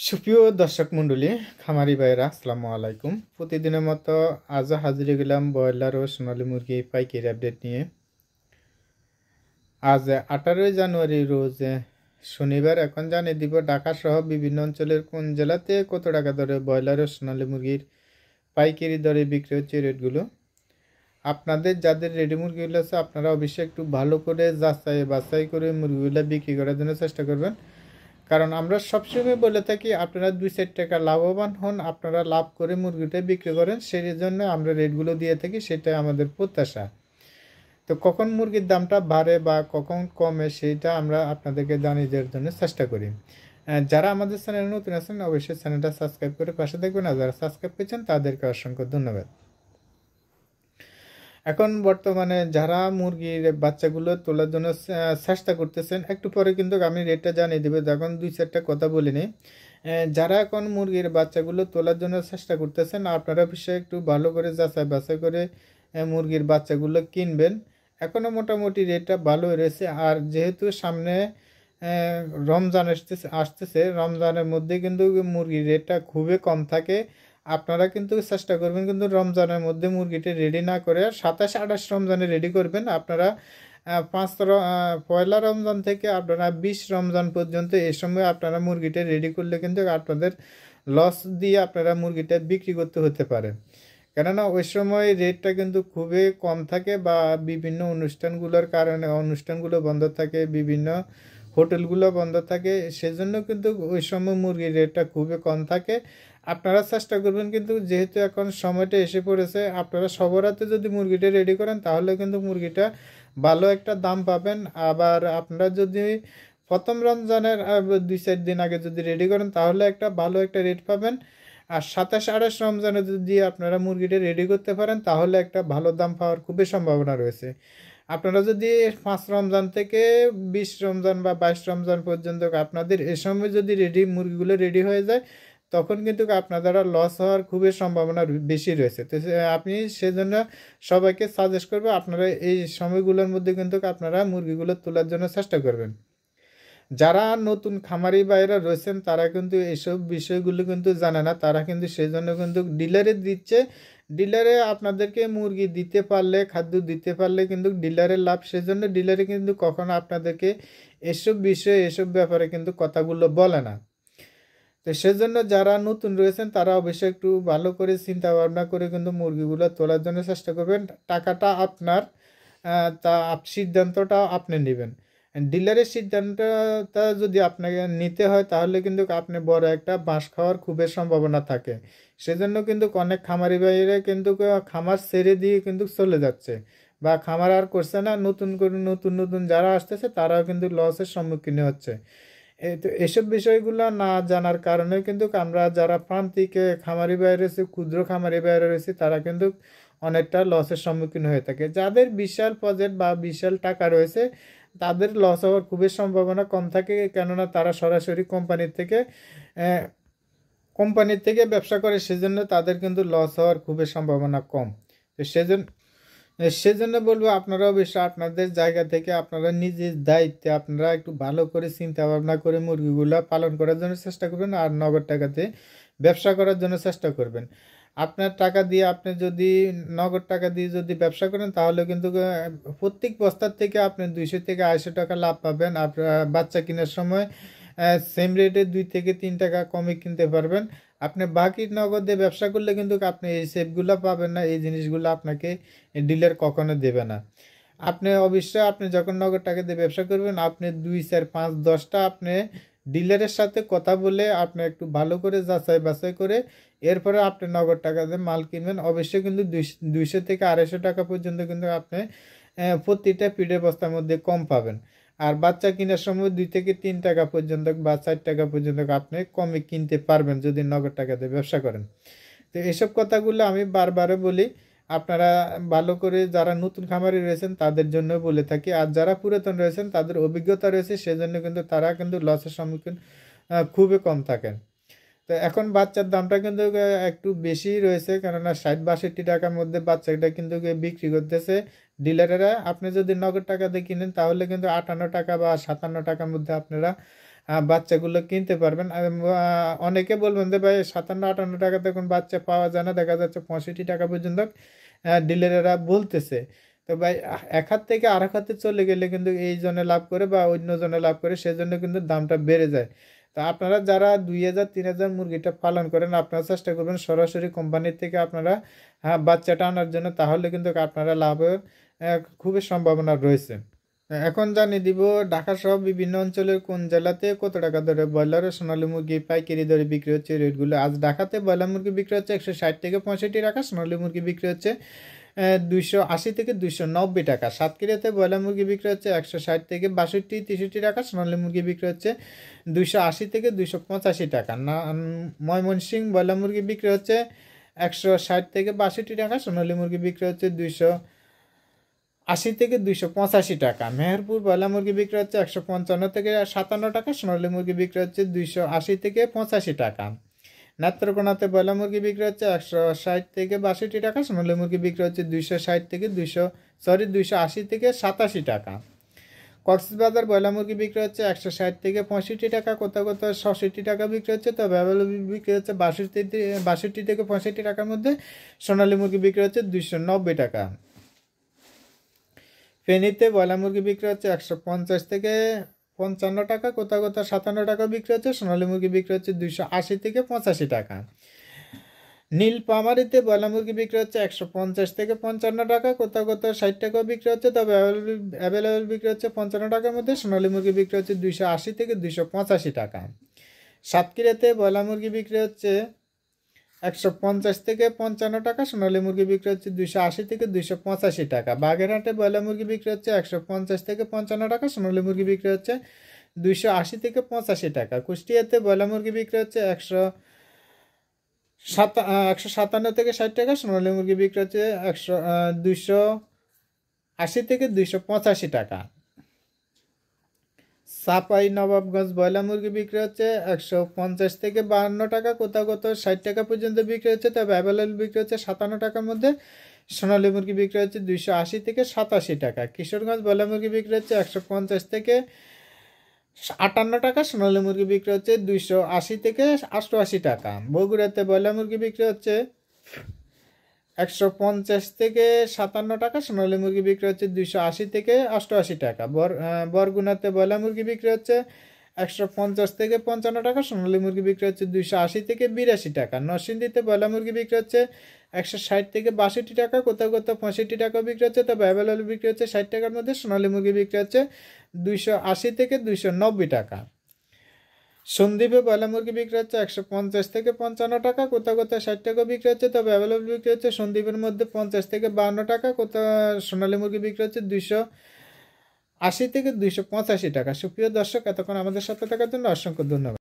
সুপ্রিয় দর্শক মণ্ডলী, খামারি ভাইরা আসসালামু আলাইকুম। প্রতিদিনের মতো আজও হাজির গেলাম ব্রয়লার ও সোনালী মুরগি পাইকারি আপডেট নিয়ে। আজ 18 জানুয়ারি রোজ শনিবার। এখন জানিয়ে দিব ঢাকা সহ বিভিন্ন অঞ্চলের কোন জেলাতে কত টাকা দরে ব্রয়লার ও সোনালী মুরগির পাইকারি দরে বিক্রি হচ্ছে রেটগুলো। আপনাদের যাদের রেডি মুরগিগুলো আছে আপনারা অবশ্যই একটু ভালো করে যাচাই বাছাই করে মুরগিগুলো বিক্রি করার জন্য চেষ্টা করবেন, কারণ আমরা সবসময় বলে থাকি আপনারা 2-4 টাকা লাভবান হন, আপনারা লাভ করে মুরগিটা বিক্রি করেন, সেই জন্য আমরা রেটগুলো দিয়ে থাকি, সেটাই আমাদের প্রত্যাশা। তো কখন মুরগির দামটা বাড়ে বা কখন কমে সেটা আমরা আপনাদেরকে জানিয়ে দেওয়ার জন্য চেষ্টা করি। যারা আমাদের চ্যানেলে নতুন আছেন অবশ্যই চ্যানেলটা সাবস্ক্রাইব করে পাশে থাকবেন, আর যারা সাবস্ক্রাইব করেছেন তাদেরকে অসংখ্য ধন্যবাদ। এখন বর্তমানে যারা মুরগির বাচ্চাগুলো তোলার জন্য চেষ্টা করতেছেন, একটু পরে কিন্তু আমি রেটটা জানিয়ে দেবো। এখন 2-4টা কথা বলিনি। যারা এখন মুরগির বাচ্চাগুলো তোলার জন্য চেষ্টা করতেছেন আপনারা বিষয়ে একটু ভালো করে যাচাই বাছাই করে মুরগির বাচ্চাগুলো কিনবেন। এখনও মোটামুটি রেটটা ভালো রয়েছে, আর যেহেতু সামনে রমজান আসতেছে রমজানের মধ্যে কিন্তু মুরগির রেটটা খুবই কম থাকে। আপনারা কিন্তু চেষ্টা করবেন কিন্তু রমজানের মধ্যে মুরগিটা রেডি না করে 27-28 রমজানে রেডি করবেন। আপনারা পয়লা রমজান থেকে আপনারা 20 রমজান পর্যন্ত এই সময় আপনারা মুরগিটা রেডি করলে কিন্তু আপনাদের লস দিয়ে আপনারা মুরগিটা বিক্রি করতে হতে পারে, কেননা ওই সময় রেটটা কিন্তু খুবই কম থাকে, বা বিভিন্ন অনুষ্ঠানগুলোর কারণে অনুষ্ঠানগুলো বন্ধ থাকে, বিভিন্ন হোটেলগুলো বন্ধ থাকে, সেজন্য কিন্তু ওই সময় মুরগির রেটটা খুবই কম থাকে। আপনারা চেষ্টা করবেন কিন্তু যেহেতু এখন সময়টা এসে পড়েছে, আপনারা সবরাতে যদি মুরগিটা রেডি করেন তাহলে কিন্তু মুরগিটা ভালো একটা দাম পাবেন। আবার আপনারা যদি প্রথম রমজানের 2-4 দিন আগে যদি রেডি করেন তাহলে একটা ভালো একটা রেট পাবেন। আর 27-28 রমজানে যদি আপনারা মুরগিটা রেডি করতে পারেন তাহলে একটা ভালো দাম পাওয়ার খুবই সম্ভাবনা রয়েছে। আপনারা যদি 5 রমজান থেকে 20 রমজান বা 22 রমজান পর্যন্ত আপনাদের এ সময় যদি মুরগিগুলো রেডি হয়ে যায় তখন কিন্তু আপনাদের লস হওয়ার খুবই সম্ভাবনা বেশি রয়েছে। তো আপনি সেজন্য সবাইকে সাজেস্ট করবো আপনারা এই সময়গুলোর মধ্যে কিন্তু আপনারা মুরগিগুলো তোলার জন্য চেষ্টা করবেন। যারা নতুন খামারি ভাইরা রয়েছেন তারা কিন্তু এইসব বিষয়গুলো কিন্তু জানে না, তারা কিন্তু সেই জন্য কিন্তু ডিলারে দিচ্ছে। ডিলারে আপনাদেরকে মুরগি দিতে পারলে, খাদ্য দিতে পারলে কিন্তু ডিলারের লাভ, সেজন্য ডিলারে কিন্তু কখনো আপনাদেরকে এসব বিষয়ে এসব ব্যাপারে কিন্তু কথাগুলো বলে না। তো সেজন্য যারা নতুন রয়েছেন তারা অবশ্যই একটু ভালো করে চিন্তা ভাবনা করে কিন্তু মুরগিগুলো তোলার জন্য চেষ্টা করবেন। টাকাটা আপনার, তা সিদ্ধান্তটা আপনি নেবেন। ডিলারের সিদ্ধান্তটা যদি আপনাকে নিতে হয় তাহলে কিন্তু আপনি বড় একটা বাঁশ খাওয়ার খুবই সম্ভাবনা থাকে। সেজন্য কিন্তু অনেক খামারি ভাইয়েরা কিন্তু খামার ছেড়ে দিয়ে কিন্তু চলে যাচ্ছে, বা খামার আর করছে না। নতুন করে নতুন নতুন যারা আসতেছে তারাও কিন্তু লসের সম্মুখীন হচ্ছে। এই তো এসব বিষয়গুলো না জানার কারণে কিন্তু আমরা যারা প্রান্তিক খামারি বাইরে রয়েছে, ক্ষুদ্র খামারি বাইরে রয়েছে, তারা কিন্তু অনেকটা লসের সম্মুখীন হয়ে থাকে। যাদের বিশাল প্রজেক্ট বা বিশাল টাকা রয়েছে তাদের লস হওয়ার খুবই সম্ভাবনা কম থাকে, কেননা তারা সরাসরি কোম্পানির থেকে ব্যবসা করে, সেজন্য তাদের কিন্তু লস হওয়ার খুবই সম্ভাবনা কম। তো সেজন্য বলবো আপনারা অবশ্যই আপনাদের জায়গা থেকে আপনারা নিজের দায়িত্বে আপনারা একটু ভালো করে চিন্তা ভাবনা করে মুরগিগুলো পালন করার জন্য চেষ্টা করবেন, আর নগদ টাকাতে ব্যবসা করার জন্য চেষ্টা করবেন। আপনার টাকা দিয়ে আপনি যদি নগদ টাকা দিয়ে যদি ব্যবসা করেন তাহলে কিন্তু প্রত্যেক বস্তার থেকে আপনি 200 থেকে 250 টাকা লাভ পাবেন। আপনার বাচ্চা কেনার সময় সেম রেটে 2 থেকে 3 টাকা কমে কিনতে পারবেন। আপনি বাকি নগদে ব্যবসা করলে কিন্তু আপনি এই সেভগুলো পাবেন না, এই জিনিসগুলো আপনাকে ডিলার কখনো দেবে না। আপনি অবশ্যই আপনি যখন নগদ টাকা দিয়ে ব্যবসা করবেন আপনি 2-4-5-10টা আপনি ডিলারের সাথে কথা বলে আপনি একটু ভালো করে যাচাই বাছাই করে এরপরে আপনি নগদ টাকা দিয়ে মাল কিনবেন। অবশ্যই কিন্তু 200 থেকে 250 টাকা পর্যন্ত কিন্তু আপনি প্রতিটা পিঠের বস্তার মধ্যে কম পাবেন। আর বাচ্চা কেনার সময় 2 থেকে 3 টাকা পর্যন্ত বা 4 টাকা পর্যন্ত আপনি কমে কিনতে পারবেন যদি নগদ টাকা দিয়ে ব্যবসা করেন। তো এসব কথাগুলো আমি বারবার বলি, আপনারা ভালো করে যারা নতুন খামারি রয়েছেন তাদের জন্য বলে থাকি, আর যারা পুরাতন রয়েছেন তাদের অভিজ্ঞতা রয়েছে সেজন্য কিন্তু তারা কিন্তু লসের সম্মুখীন খুবই কম থাকেন। তো এখন বাচ্চার দামটা কিন্তু একটু বেশি রয়েছে, কেননা 60-62 টাকার মধ্যে বাচ্চাটা কিন্তু বিক্রি করতেছে ডিলারেরা। আপনি যদি নগদ টাকা দিয়ে কিনেন তাহলে কিন্তু 58 টাকা বা 57 টাকার মধ্যে আপনারা বাচ্চাগুলো কিনতে পারবেন। অনেকে বলবেন যে ভাই 57-58 টাকাতে এখন বাচ্চা পাওয়া যায় না, দেখা যাচ্ছে 65 টাকা পর্যন্ত ডিলারেরা বলতেছে। তো ভাই এক হাত থেকে আরেক হাতে চলে গেলে কিন্তু এই জনে লাভ করে বা অন্য জনে লাভ করে, সেজন্য কিন্তু দামটা বেড়ে যায়। তো আপনারা যারা 2000-3000 মুরগিটা পালন করেন, আপনারা চেষ্টা করবেন সরাসরি কোম্পানির থেকে আপনারা বাচ্চাটা আনার জন্য, তাহলে কিন্তু আপনারা লাভের খুবই সম্ভাবনা রয়েছে। এখন জানিয়ে দিব ঢাকা সহ বিভিন্ন অঞ্চলের কোন জেলাতে কত টাকা দরে ব্রয়লার ও সোনালী মুরগি পাইকারি দরে বিক্রি হচ্ছে রেটগুলো। আজ ঢাকাতে ব্রয়লার মুরগি বিক্রি হচ্ছে 160 থেকে 65 টাকা, সোনালী মুরগি বিক্রি হচ্ছে 280 থেকে 290 টাকা। সাতক্ষীরাতে ব্রয়লার মুরগি বিক্রি হচ্ছে 160 থেকে 62-63 টাকা, সোনালী মুরগি বিক্রি হচ্ছে 280 থেকে 285 টাকা। ময়মনসিংহ ব্রয়লার মুরগি বিক্রি হচ্ছে 160 থেকে 62 টাকা, সোনালী মুরগি বিক্রি হচ্ছে 280 থেকে 285 টাকা। মেহেরপুর ব্রয়লার মুরগি বিক্রি হচ্ছে 155 থেকে 57 টাকা, সোনালী মুরগি বিক্রি হচ্ছে 280 থেকে 85 টাকা। নেত্রকোনাতে ব্রয়লার মুরগি বিক্রি হচ্ছে 160 থেকে 62 টাকা, সোনালী মুরগি বিক্রি হচ্ছে 260 থেকে 280 থেকে 87 টাকা। কক্সবাজার ব্রয়লার মুরগি বিক্রি হচ্ছে 160 থেকে 65 টাকা, কোথাও কোথাও 67 টাকা বিক্রি হচ্ছে, তবে অ্যাভেলেবল বিক্রি হচ্ছে 62 থেকে 65 টাকার মধ্যে। সোনালী মুরগি বিক্রি হচ্ছে 290 টাকা। ফেনীতে ব্রয়লার মুরগি বিক্রি হচ্ছে 150 থেকে 55 টাকা, কোথাও কোথাও 57 টাকা বিক্রি হচ্ছে। সোনালী মুরগি বিক্রি হচ্ছে 280 থেকে 85 টাকা। নীলফামারীতে ব্রয়লার মুরগি বিক্রি হচ্ছে 150 থেকে 55 টাকা, কোথাও কোথাও 60 টাকাও বিক্রি হচ্ছে, তবে অ্যাভেলেবল বিক্রি হচ্ছে 55 টাকার মধ্যে। সোনালী মুরগি বিক্রি হচ্ছে 280 থেকে 285 টাকা। সাতক্ষীরাতে ব্রয়লার মুরগি বিক্রি হচ্ছে 150 থেকে 55 টাকা, সোনালী মুরগি বিক্রি হচ্ছে 280 থেকে 285 টাকা। বাগেরহাটে ব্রয়লার মুরগি বিক্রি হচ্ছে 150 থেকে 55 টাকা, সোনালী মুরগি বিক্রি হচ্ছে 280 থেকে 85 টাকা। কুষ্টিয়াতে ব্রয়লার মুরগি বিক্রি হচ্ছে 157 থেকে 60 টাকা, সোনালী মুরগি বিক্রি হচ্ছে 280 থেকে 285 টাকা। চাপাই নবাবগঞ্জ ব্রয়লার মুরগি বিক্রি হচ্ছে 150 থেকে 52 টাকা, কোথাও কোথাও 60 টাকা পর্যন্ত বিক্রি হচ্ছে, তবে অ্যাভেলেবল বিক্রি হচ্ছে 57 টাকার মধ্যে। সোনালী মুরগি বিক্রি হচ্ছে 280 থেকে 87 টাকা। কিশোরগঞ্জ ব্রয়লার মুরগি বিক্রি হচ্ছে 150 থেকে 58 টাকা, সোনালী মুরগি বিক্রি হচ্ছে 280 থেকে 88 টাকা। বগুড়াতে ব্রয়লার মুরগি বিক্রি হচ্ছে 150 থেকে 57 টাকা, সোনালী মুরগি বিক্রি হচ্ছে 280 থেকে 88 টাকা। বরগুনাতে ব্রয়লার মুরগি বিক্রি হচ্ছে 150 থেকে 55 টাকা, সোনালী মুরগি বিক্রি হচ্ছে 280 থেকে 82 টাকা। নরসিংদীতে ব্রয়লার মুরগি বিক্রি হচ্ছে 160 থেকে 62 টাকা, কোথাও কোথাও 65 টাকাও বিক্রি হচ্ছে, তবে অ্যাভেলেবল বিক্রি হচ্ছে 60 টাকার মধ্যে। সোনালী মুরগি বিক্রি হচ্ছে 280 থেকে 290 টাকা। সন্দ্বীপে ব্রয়লার মুরগি বিক্রি হচ্ছে 150 থেকে 55 টাকা, কোথাও কোথাও 60 টাকা বিক্রি হচ্ছে, তবে অ্যাভেলেবল বিক্রি হচ্ছে সন্দ্বীপের মধ্যে 50 থেকে 52 টাকা। কোথাও সোনালী মুরগি বিক্রি হচ্ছে 280 থেকে 285 টাকা। সুপ্রিয় দর্শক, এতক্ষণ আমাদের সাথে থাকার জন্য অসংখ্য ধন্যবাদ।